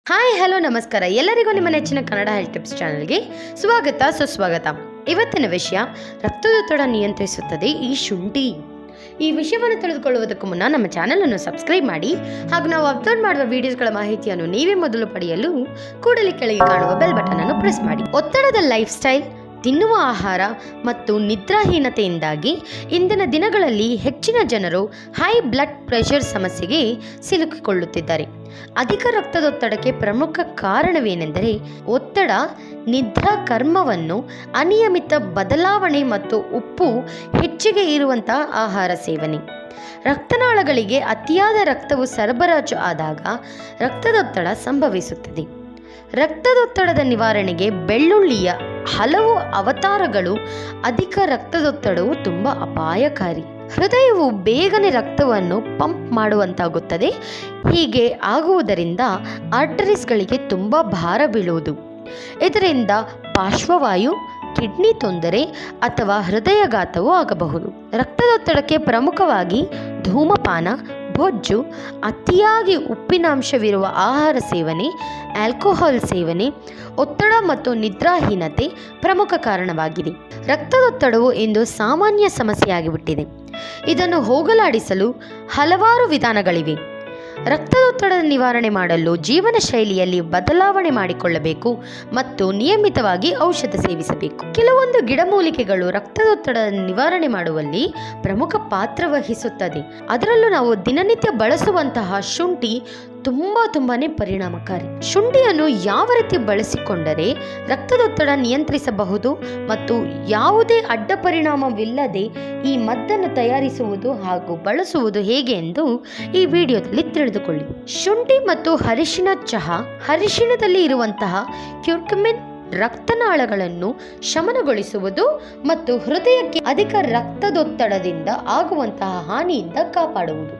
Hi hello ನಮಸ್ಕಾರ ಎಲ್ಲರಿಗೂ ನಿಮ್ಮ ನೆಚ್ಚಿನ ಕನ್ನಡ ಹೆಲ್ತ್ ಟಿಪ್ಸ್ ಚಾನಲ್ಗೆ ಸ್ವಾಗತ ಸುಸ್ವಾಗತ. ಇವತ್ತಿನ ವಿಷಯ ರಕ್ತದೊತ್ತಡ ನಿಯಂತ್ರಿಸುತ್ತದೆ ಈ ಶುಂಠಿ. ಈ ವಿಷಯವನ್ನು ತಿಳಿದುಕೊಳ್ಳುವುದಕ್ಕೂ ಮುನ್ನ ನಮ್ಮ ಚಾನಲನ್ನು ಸಬ್ಸ್ಕ್ರೈಬ್ ಮಾಡಿ ಹಾಗೂ ನಾವು ಅಪ್ಲೋಡ್ ಮಾಡುವ ವಿಡಿಯೋಸ್ಗಳ ಮಾಹಿತಿಯನ್ನು ನೀವೇ ಮೊದಲು ಪಡೆಯಲು ಕೂಡಲೇ ಕೆಳಗೆ ಕಾಣುವ ಬೆಲ್ ಬಟನ್ ಅನ್ನು ಪ್ರೆಸ್ ಮಾಡಿ. ಒತ್ತಡದ ಲೈಫ್ ಸ್ಟೈಲ್, ತಿನ್ನುವ ಆಹಾರ ಮತ್ತು ನಿದ್ರಾಹೀನತೆಯಿಂದಾಗಿ ಇಂದಿನ ದಿನಗಳಲ್ಲಿ ಹೆಚ್ಚಿನ ಜನರು ಹೈ ಬ್ಲಡ್ ಪ್ರೆಷರ್ ಸಮಸ್ಯೆಗೆ ಸಿಲುಕಿಕೊಳ್ಳುತ್ತಿದ್ದಾರೆ. ಅಧಿಕ ರಕ್ತದೊತ್ತಡಕ್ಕೆ ಪ್ರಮುಖ ಕಾರಣವೇನೆಂದರೆ ಒತ್ತಡ, ನಿದ್ರಾ ಕರ್ಮವನ್ನು, ಅನಿಯಮಿತ ಬದಲಾವಣೆ ಮತ್ತು ಉಪ್ಪು ಹೆಚ್ಚಿಗೆ ಇರುವಂತಹ ಆಹಾರ ಸೇವನೆ. ರಕ್ತನಾಳಗಳಿಗೆ ಅತಿಯಾದ ರಕ್ತವು ಸರಬರಾಜು ಆದಾಗ ರಕ್ತದೊತ್ತಡ ಸಂಭವಿಸುತ್ತದೆ. ರಕ್ತದೊತ್ತಡದ ನಿವಾರಣೆಗೆ ಬೆಳ್ಳುಳ್ಳಿಯ ಹಲವು ಅವತಾರಗಳು. ಅಧಿಕ ರಕ್ತದೊತ್ತಡವು ತುಂಬ ಅಪಾಯಕಾರಿ. ಹೃದಯವು ಬೇಗನೆ ರಕ್ತವನ್ನು ಪಂಪ್ ಮಾಡುವಂತಾಗುತ್ತದೆ. ಹೀಗೆ ಆಗುವುದರಿಂದ ಆರ್ಟರೀಸ್ಗಳಿಗೆ ತುಂಬ ಭಾರ ಬೀಳುವುದು. ಇದರಿಂದ ಪಾರ್ಶ್ವವಾಯು, ಕಿಡ್ನಿ ತೊಂದರೆ ಅಥವಾ ಹೃದಯಘಾತವೂ ಆಗಬಹುದು. ರಕ್ತದೊತ್ತಡಕ್ಕೆ ಪ್ರಮುಖವಾಗಿ ಧೂಮಪಾನ, ಬೊಜ್ಜು, ಅತಿಯಾಗಿ ಉಪ್ಪಿನಾಂಶವಿರುವ ಆಹಾರ ಸೇವನೆ, ಆಲ್ಕೋಹಾಲ್ ಸೇವನೆ, ಒತ್ತಡ ಮತ್ತು ನಿದ್ರಾಹೀನತೆ ಪ್ರಮುಖ ಕಾರಣವಾಗಿದೆ. ರಕ್ತದೊತ್ತಡವು ಇಂದು ಸಾಮಾನ್ಯ ಸಮಸ್ಯೆಯಾಗಿಬಿಟ್ಟಿದೆ. ಇದನ್ನು ಹೋಗಲಾಡಿಸಲು ಹಲವಾರು ವಿಧಾನಗಳಿವೆ. ರಕ್ತದೊತ್ತಡದ ನಿವಾರಣೆ ಮಾಡಲು ಜೀವನ ಶೈಲಿಯಲ್ಲಿ ಬದಲಾವಣೆ ಮಾಡಿಕೊಳ್ಳಬೇಕು ಮತ್ತು ನಿಯಮಿತವಾಗಿ ಔಷಧ ಸೇವಿಸಬೇಕು. ಕೆಲವೊಂದು ಗಿಡಮೂಲಿಕೆಗಳು ರಕ್ತದೊತ್ತಡದ ನಿವಾರಣೆ ಮಾಡುವಲ್ಲಿ ಪ್ರಮುಖ ಪಾತ್ರ ವಹಿಸುತ್ತದೆ. ಅದರಲ್ಲೂ ನಾವು ದಿನನಿತ್ಯ ಬಳಸುವಂತಹ ಶುಂಠಿ ತುಂಬಾನೇ ಪರಿಣಾಮಕಾರಿ. ಶುಂಠಿಯನ್ನು ಯಾವ ರೀತಿ ಬಳಸಿಕೊಂಡರೆ ರಕ್ತದೊತ್ತಡ ನಿಯಂತ್ರಿಸಬಹುದು ಮತ್ತು ಯಾವುದೇ ಅಡ್ಡ ಪರಿಣಾಮವಿಲ್ಲದೆ ಈ ಮದ್ದನ್ನು ತಯಾರಿಸುವುದು ಹಾಗೂ ಬಳಸುವುದು ಹೇಗೆ ಎಂದು ಈ ವಿಡಿಯೋದಲ್ಲಿ ತಿಳಿದುಕೊಳ್ಳಿ. ಶುಂಠಿ ಮತ್ತು ಅರಿಶಿನ ಚಹಾ. ಅರಿಶಿಣದಲ್ಲಿ ಇರುವಂತಹ ಕ್ಯೂರ್ಕುಮಿನ್ ರಕ್ತನಾಳಗಳನ್ನು ಶಮನಗೊಳಿಸುವುದು ಮತ್ತು ಹೃದಯಕ್ಕೆ ಅಧಿಕ ರಕ್ತದೊತ್ತಡದಿಂದ ಆಗುವಂತಹ ಹಾನಿಯಿಂದ ಕಾಪಾಡುವುದು.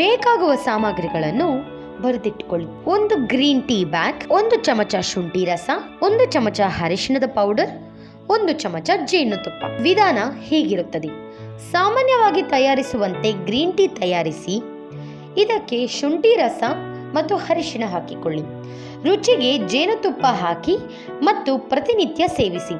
ಬೇಕಾಗುವ ಸಾಮಗ್ರಿಗಳನ್ನು ಬರೆದಿಟ್ಟುಕೊಳ್ಳಿ. 1 ಗ್ರೀನ್ ಟೀ ಬ್ಯಾಗ್, 1 ಚಮಚ ಶುಂಠಿ ರಸ, 1 ಚಮಚ ಅರಿಶಿಣದ ಪೌಡರ್, 1 ಚಮಚ ಜೇನುತುಪ್ಪ. ವಿಧಾನ ಹೀಗಿರುತ್ತದೆ. ಸಾಮಾನ್ಯವಾಗಿ ತಯಾರಿಸುವಂತೆ ಗ್ರೀನ್ ಟೀ ತಯಾರಿಸಿ. ಇದಕ್ಕೆ ಶುಂಠಿ ರಸ ಮತ್ತು ಅರಿಶಿಣ ಹಾಕಿಕೊಳ್ಳಿ. ರುಚಿಗೆ ಜೇನುತುಪ್ಪ ಹಾಕಿ ಮತ್ತು ಪ್ರತಿನಿತ್ಯ ಸೇವಿಸಿ.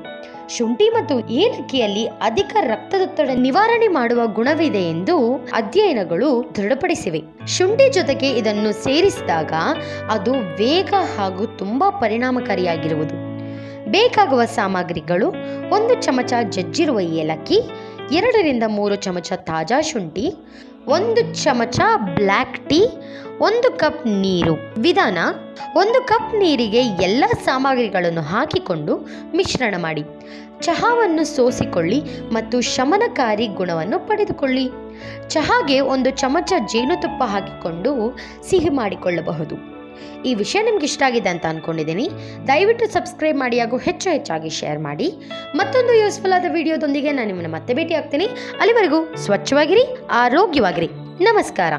ಶುಂಠಿ ಮತ್ತು ಏಲಕ್ಕಿಯಲ್ಲಿ ಅಧಿಕ ರಕ್ತದೊತ್ತಡ ನಿವಾರಣೆ ಮಾಡುವ ಗುಣವಿದೆ ಎಂದು ಅಧ್ಯಯನಗಳು ದೃಢಪಡಿಸಿವೆ. ಶುಂಠಿ ಜೊತೆಗೆ ಇದನ್ನು ಸೇರಿಸಿದಾಗ ಅದು ವೇಗ ಹಾಗೂ ತುಂಬಾ ಪರಿಣಾಮಕಾರಿಯಾಗಿರುವುದು. ಬೇಕಾಗುವ ಸಾಮಗ್ರಿಗಳು: 1 ಚಮಚ ಜಜ್ಜಿರುವ ಏಲಕ್ಕಿ, 2 ರಿಂದ 3 ಚಮಚ ತಾಜಾ ಶುಂಠಿ, 1 ಚಮಚ ಬ್ಲ್ಯಾಕ್ ಟೀ, 1 ಕಪ್ ನೀರು. ವಿಧಾನ: 1 ಕಪ್ ನೀರಿಗೆ ಎಲ್ಲ ಸಾಮಗ್ರಿಗಳನ್ನು ಹಾಕಿಕೊಂಡು ಮಿಶ್ರಣ ಮಾಡಿ. ಚಹಾವನ್ನು ಸೋಸಿಕೊಳ್ಳಿ ಮತ್ತು ಶಮನಕಾರಿ ಗುಣವನ್ನು ಪಡೆದುಕೊಳ್ಳಿ. ಚಹಾಗೆ 1 ಚಮಚ ಜೇನುತುಪ್ಪ ಹಾಕಿಕೊಂಡು ಸಿಹಿ ಮಾಡಿಕೊಳ್ಳಬಹುದು. ಈ ವಿಷಯ ನಿಮ್ಗೆ ಇಷ್ಟ ಆಗಿದೆ ಅಂತ ಅಂದ್ಕೊಂಡಿದ್ದೀನಿ. ದಯವಿಟ್ಟು ಸಬ್ಸ್ಕ್ರೈಬ್ ಮಾಡಿ ಹಾಗೂ ಹೆಚ್ಚಾಗಿ ಶೇರ್ ಮಾಡಿ. ಮತ್ತೊಂದು ಯೂಸ್ಫುಲ್ ಆದ ವಿಡಿಯೋದೊಂದಿಗೆ ನಾನು ನಿಮ್ಮನ್ನು ಮತ್ತೆ ಭೇಟಿ ಆಗ್ತೀನಿ. ಅಲ್ಲಿವರೆಗೂ ಸ್ವಚ್ಛವಾಗಿರಿ, ಆರೋಗ್ಯವಾಗಿರಿ. ನಮಸ್ಕಾರ.